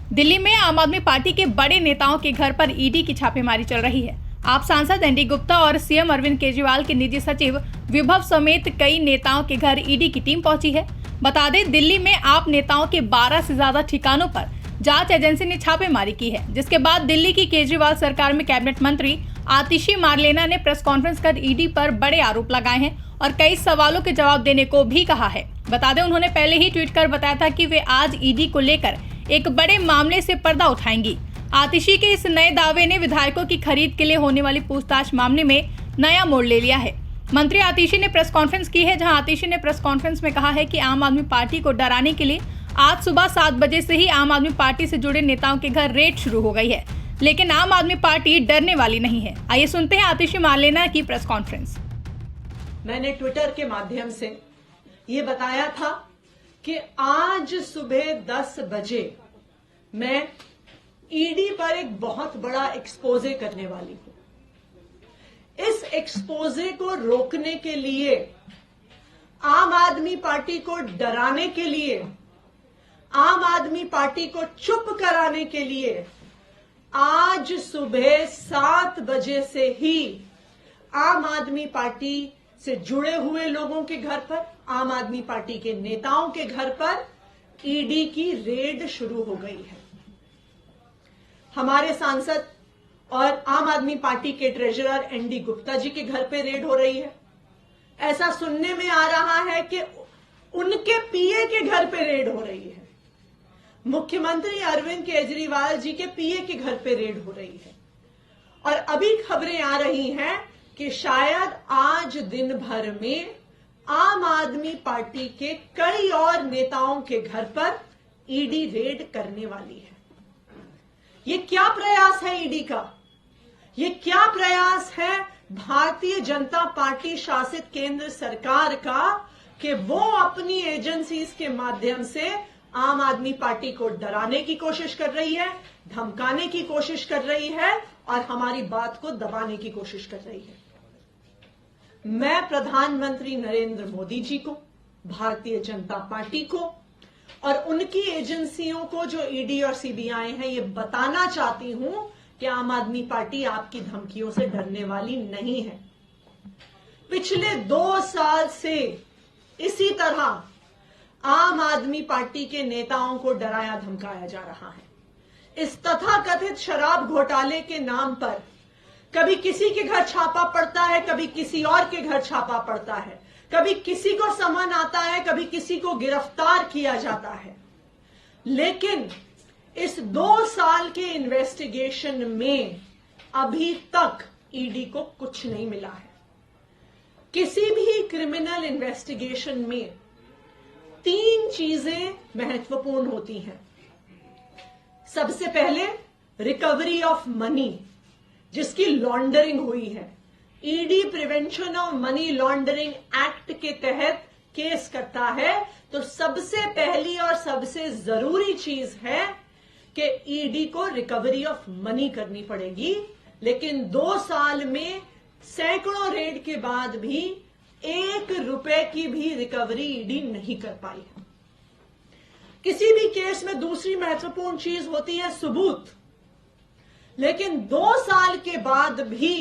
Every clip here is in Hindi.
दिल्ली में आम आदमी पार्टी के बड़े नेताओं के घर पर ईडी की छापेमारी चल रही है। आप सांसद एनडी गुप्ता और सीएम अरविंद केजरीवाल के निजी सचिव विभव समेत कई नेताओं के घर ईडी की टीम पहुंची है। बता दें, दिल्ली में आप नेताओं के 12 से ज्यादा ठिकानों पर जांच एजेंसी ने छापेमारी की है, जिसके बाद दिल्ली की केजरीवाल सरकार में कैबिनेट मंत्री आतिशी मारलेना ने प्रेस कॉन्फ्रेंस कर ईडी पर बड़े आरोप लगाए हैं और कई सवालों के जवाब देने को भी कहा है। बता दें, उन्होंने पहले ही ट्वीट कर बताया था कि वे आज ईडी को लेकर एक बड़े मामले से पर्दा उठाएंगी। आतिशी के इस नए दावे ने विधायकों की खरीद के लिए होने वाली पूछताछ मामले में नया मोड़ ले लिया है। मंत्री आतिशी ने प्रेस कॉन्फ्रेंस की है, जहां आतिशी ने प्रेस कॉन्फ्रेंस में कहा है कि आम आदमी पार्टी को डराने के लिए आज सुबह 7 बजे से ही आम आदमी पार्टी से जुड़े नेताओं के घर रेड शुरू हो गई है, लेकिन आम आदमी पार्टी डरने वाली नहीं है। आइए सुनते हैं आतिशी मारलेना की प्रेस कॉन्फ्रेंस। मैंने ट्विटर के माध्यम से ये बताया था कि आज सुबह 10 बजे मैं ईडी पर एक बहुत बड़ा एक्सपोजे करने वाली हूं। इस एक्सपोजे को रोकने के लिए, आम आदमी पार्टी को डराने के लिए, आम आदमी पार्टी को चुप कराने के लिए आज सुबह 7 बजे से ही आम आदमी पार्टी से जुड़े हुए लोगों के घर पर, आम आदमी पार्टी के नेताओं के घर पर ईडी की रेड शुरू हो गई है। हमारे सांसद और आम आदमी पार्टी के ट्रेजरर एनडी गुप्ता जी के घर पे रेड हो रही है। ऐसा सुनने में आ रहा है कि उनके पीए के घर पे रेड हो रही है। मुख्यमंत्री अरविंद केजरीवाल जी के पीए के घर पे रेड हो रही है। और अभी खबरें आ रही हैं कि शायद आज दिन भर में आम आदमी पार्टी के कई और नेताओं के घर पर ईडी रेड करने वाली है। ये क्या प्रयास है ईडी का? ये क्या प्रयास है भारतीय जनता पार्टी शासित केंद्र सरकार का कि वो अपनी एजेंसीज के माध्यम से आम आदमी पार्टी को डराने की कोशिश कर रही है, धमकाने की कोशिश कर रही है और हमारी बात को दबाने की कोशिश कर रही है। मैं प्रधानमंत्री नरेंद्र मोदी जी को, भारतीय जनता पार्टी को और उनकी एजेंसियों को जो ईडी और सीबीआई हैं, ये बताना चाहती हूं कि आम आदमी पार्टी आपकी धमकियों से डरने वाली नहीं है। पिछले 2 साल से इसी तरह आम आदमी पार्टी के नेताओं को डराया धमकाया जा रहा है। इस तथाकथित शराब घोटाले के नाम पर कभी किसी के घर छापा पड़ता है, कभी किसी और के घर छापा पड़ता है, कभी किसी को समन आता है, कभी किसी को गिरफ्तार किया जाता है। लेकिन इस 2 साल के इन्वेस्टिगेशन में अभी तक ईडी को कुछ नहीं मिला है। किसी भी क्रिमिनल इन्वेस्टिगेशन में 3 चीजें महत्वपूर्ण होती हैं। सबसे पहले रिकवरी ऑफ मनी, जिसकी लॉन्ड्रिंग हुई है। ED prevention of money laundering act के तहत केस करता है तो सबसे पहली और सबसे जरूरी चीज है कि ईडी को रिकवरी ऑफ मनी करनी पड़ेगी। लेकिन 2 साल में सैकड़ों रेड के बाद भी 1 रुपए की भी रिकवरी ईडी नहीं कर पाई है। किसी भी केस में दूसरी महत्वपूर्ण चीज होती है सबूत। लेकिन 2 साल के बाद भी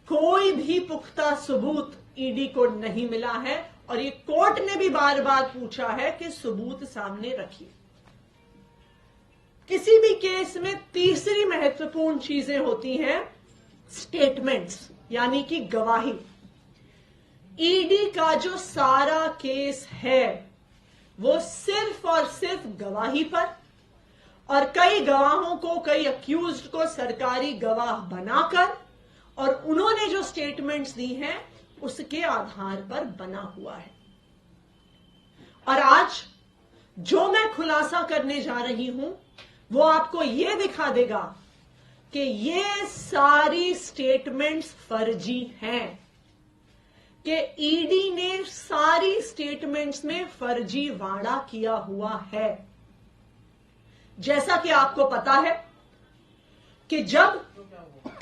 कोई भी पुख्ता सबूत ईडी को नहीं मिला है और ये कोर्ट ने भी बार बार पूछा है कि सबूत सामने रखिए। किसी भी केस में तीसरी महत्वपूर्ण चीजें होती हैं स्टेटमेंट्स, यानी कि गवाही। ईडी का जो सारा केस है वो सिर्फ और सिर्फ गवाही पर और कई गवाहों को, कई अक्यूज्ड को सरकारी गवाह बनाकर और उन्होंने जो स्टेटमेंट्स दी हैं उसके आधार पर बना हुआ है। और आज जो मैं खुलासा करने जा रही हूं वो आपको ये दिखा देगा कि ये सारी स्टेटमेंट्स फर्जी हैं, कि ईडी ने सारी स्टेटमेंट्स में फर्जीवाड़ा किया हुआ है। जैसा कि आपको पता है कि जब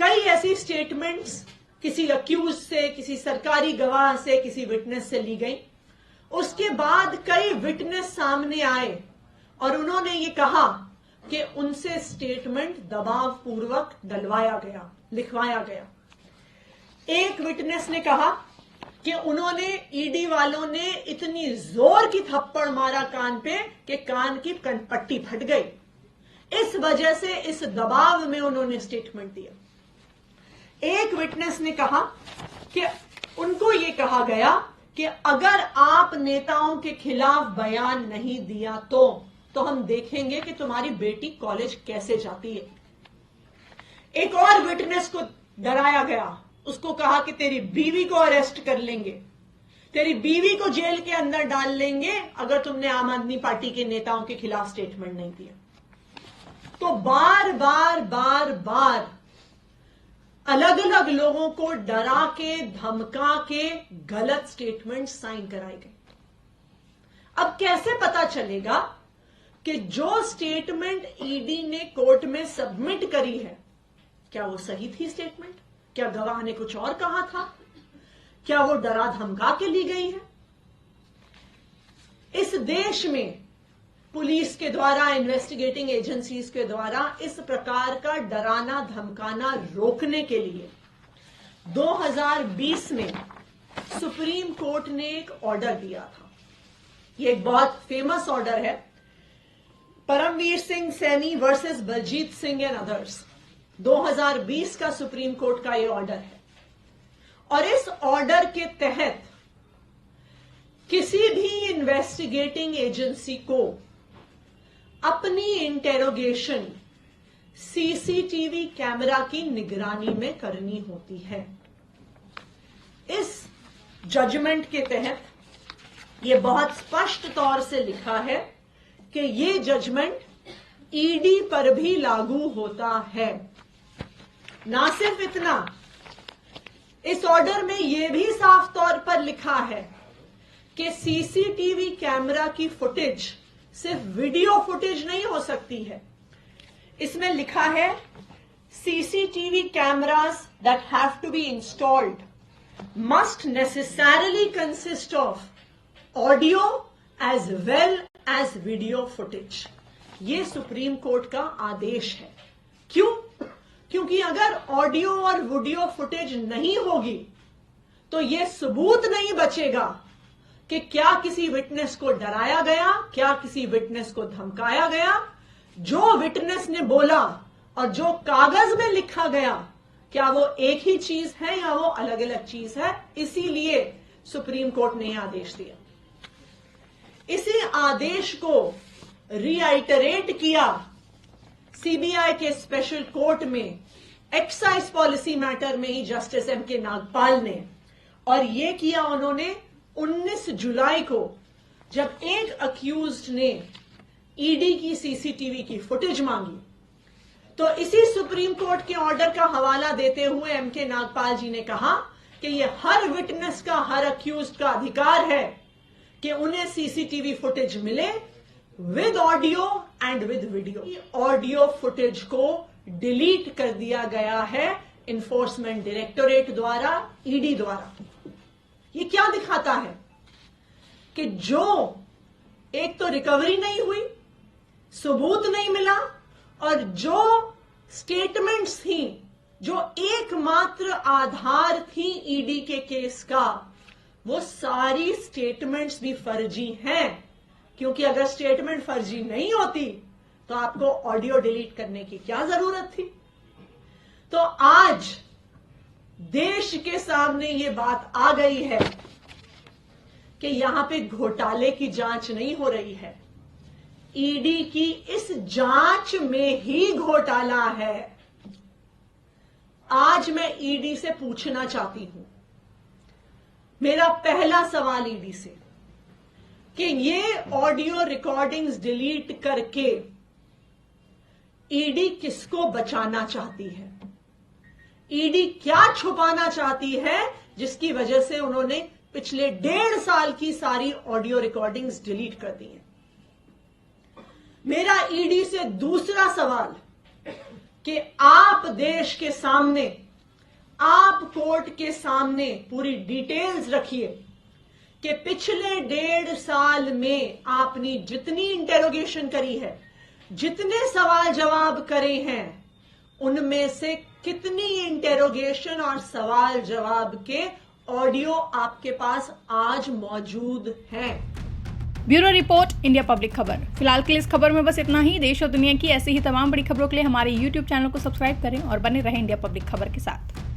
कई ऐसी स्टेटमेंट्स किसी अक्यूज से, किसी सरकारी गवाह से, किसी विटनेस से ली गई, उसके बाद कई विटनेस सामने आए और उन्होंने ये कहा कि उनसे स्टेटमेंट दबाव पूर्वक डलवाया गया, लिखवाया गया। एक विटनेस ने कहा कि उन्होंने ईडी वालों ने इतनी जोर की थप्पड़ मारा कान पे कि कान की कनपट्टी फट गई। इस वजह से इस दबाव में उन्होंने स्टेटमेंट दिया। एक विटनेस ने कहा कि उनको यह कहा गया कि अगर आप नेताओं के खिलाफ बयान नहीं दिया तो हम देखेंगे कि तुम्हारी बेटी कॉलेज कैसे जाती है। एक और विटनेस को डराया गया, उसको कहा कि तेरी बीवी को अरेस्ट कर लेंगे, तेरी बीवी को जेल के अंदर डाल लेंगे अगर तुमने आम आदमी पार्टी के नेताओं के खिलाफ स्टेटमेंट नहीं दिया। तो बार बार अलग अलग लोगों को डरा के धमका के गलत स्टेटमेंट साइन कराए गए। अब कैसे पता चलेगा कि जो स्टेटमेंट ईडी ने कोर्ट में सबमिट करी है क्या वो सही थी स्टेटमेंट? क्या गवाह ने कुछ और कहा था? क्या वो डरा धमका के ली गई है? इस देश में पुलिस के द्वारा, इन्वेस्टिगेटिंग एजेंसीज के द्वारा इस प्रकार का डराना धमकाना रोकने के लिए 2020 में सुप्रीम कोर्ट ने एक ऑर्डर दिया था। ये एक बहुत फेमस ऑर्डर है, Paramvir Singh Saini versus Baljit Singh and others. 2020 का सुप्रीम कोर्ट का ये ऑर्डर है और इस ऑर्डर के तहत किसी भी इन्वेस्टिगेटिंग एजेंसी को अपनी इंटेरोगेशन सीसीटीवी कैमरा की निगरानी में करनी होती है। इस जजमेंट के तहत यह बहुत स्पष्ट तौर से लिखा है कि यह जजमेंट ईडी पर भी लागू होता है। ना सिर्फ इतना, इस ऑर्डर में यह भी साफ तौर पर लिखा है कि सीसीटीवी कैमरा की फुटेज सिर्फ वीडियो फुटेज नहीं हो सकती है। इसमें लिखा है CCTV cameras that have to be installed must necessarily consist of audio as well as video footage. ये सुप्रीम कोर्ट का आदेश है। क्यों? क्योंकि अगर ऑडियो और वीडियो फुटेज नहीं होगी तो यह सबूत नहीं बचेगा कि क्या किसी विटनेस को डराया गया, क्या किसी विटनेस को धमकाया गया। जो विटनेस ने बोला और जो कागज में लिखा गया क्या वो एक ही चीज है या वो अलग अलग चीज है। इसीलिए सुप्रीम कोर्ट ने यह आदेश दिया। इसी आदेश को रीआइटरेट किया सीबीआई के स्पेशल कोर्ट में एक्साइज पॉलिसी मैटर में ही जस्टिस एमके नागपाल ने, और यह किया उन्होंने 19 जुलाई को, जब एक अक्यूज्ड ने ईडी की सीसीटीवी की फुटेज मांगी। तो इसी सुप्रीम कोर्ट के ऑर्डर का हवाला देते हुए एमके नागपाल जी ने कहा कि यह हर विटनेस का, हर अक्यूज्ड का अधिकार है कि उन्हें सीसीटीवी फुटेज मिले with audio and with video. Audio footage को डिलीट कर दिया गया है इन्फोर्समेंट डायरेक्टोरेट द्वारा, ईडी द्वारा। ये क्या दिखाता है कि जो एक तो रिकवरी नहीं हुई, सबूत नहीं मिला, और जो स्टेटमेंट्स थी, जो एकमात्र आधार थी ईडी के केस का, वो सारी स्टेटमेंट्स भी फर्जी हैं। क्योंकि अगर स्टेटमेंट फर्जी नहीं होती तो आपको ऑडियो डिलीट करने की क्या जरूरत थी। तो आज देश के सामने ये बात आ गई है कि यहां पे घोटाले की जांच नहीं हो रही है, ईडी की इस जांच में ही घोटाला है। आज मैं ईडी से पूछना चाहती हूं, मेरा पहला सवाल ईडी से, कि ये ऑडियो रिकॉर्डिंग्स डिलीट करके ईडी किसको बचाना चाहती है? ईडी क्या छुपाना चाहती है जिसकी वजह से उन्होंने पिछले 1.5 साल की सारी ऑडियो रिकॉर्डिंग्स डिलीट कर दी हैं? मेरा ईडी से दूसरा सवाल कि आप देश के सामने, आप कोर्ट के सामने पूरी डिटेल्स रखिए कि पिछले 1.5 साल में आपने जितनी इंटेरोगेशन करी है, जितने सवाल जवाब करे हैं उनमें से कितनी इंटेरोगेशन और सवाल जवाब के ऑडियो आपके पास आज मौजूद हैं? ब्यूरो रिपोर्ट, इंडिया पब्लिक खबर। फिलहाल के लिए इस खबर में बस इतना ही। देश और दुनिया की ऐसी ही तमाम बड़ी खबरों के लिए हमारे YouTube चैनल को सब्सक्राइब करें और बने रहें इंडिया पब्लिक खबर के साथ।